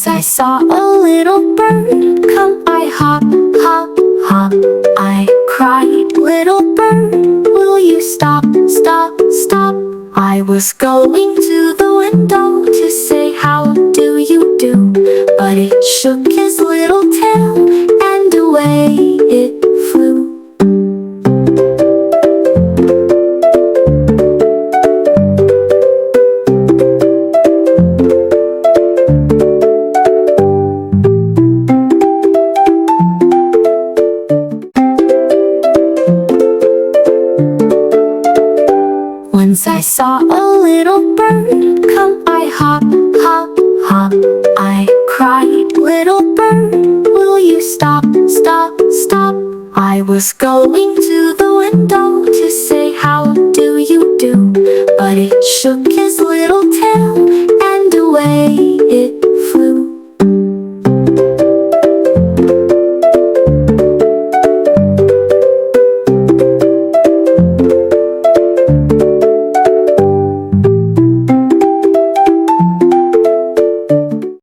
Once I saw a little bird come, I hop, hop, hop. I cried, little bird, will you stop, stop, stop? I was going to the window to say how do you do, but it shook his little tail and away it flew. Once I saw a little bird come, I hop, hop, hop. I cried, little bird, will you stop, stop, stop? I was going to the window to say how do you do, but it shook his little tail